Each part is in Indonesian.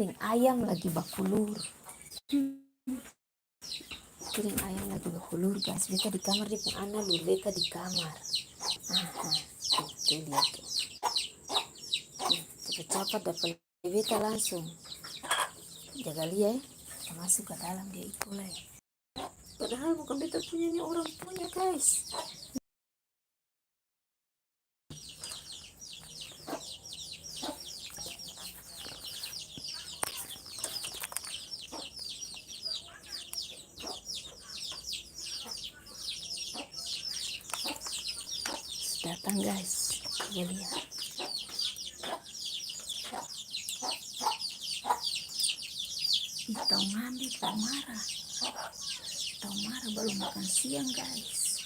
Piring ayam lagi bakulur. Piring ayam lagi bakulur guys. Beta di kamar, dia pun anak lur beta di kamar. Tuh lihat tuh. Cepat-cepat dapat beta langsung. Jaga lihat ya. Masuk ke dalam dia ikut lah. Padahal bukan beta punya, ini orang punya guys. Datang guys, coba lihat. Tahu ngambil, tahu marah baru makan siang guys.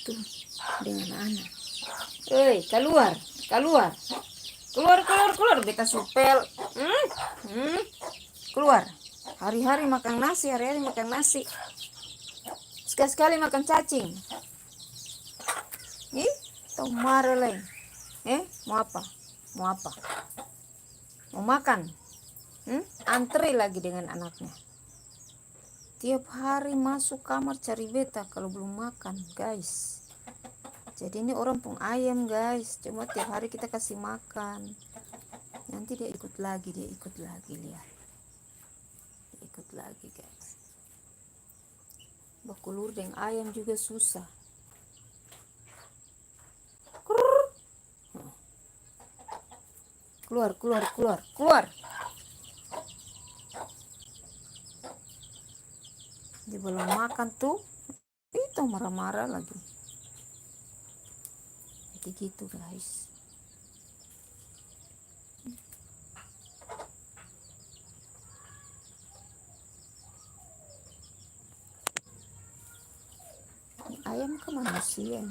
Tuh dengan anak. Keluar beta supel. Keluar. Hari-hari makan nasi, sekali-sekali makan cacing. Tahu marah lain. Mau apa? Mau makan? Antri lagi dengan anaknya. Tiap hari masuk kamar cari beta kalau belum makan guys. Jadi ini orang pun ayam guys. Cuma tiap hari kita kasih makan. Nanti dia ikut lagi lihat. Dia ikut lagi guys. Bakulur dengan ayam juga susah. Keluar. Dia belum makan tuh. Itu marah-marah lagi. Jadi gitu guys. Ayam ke manusia.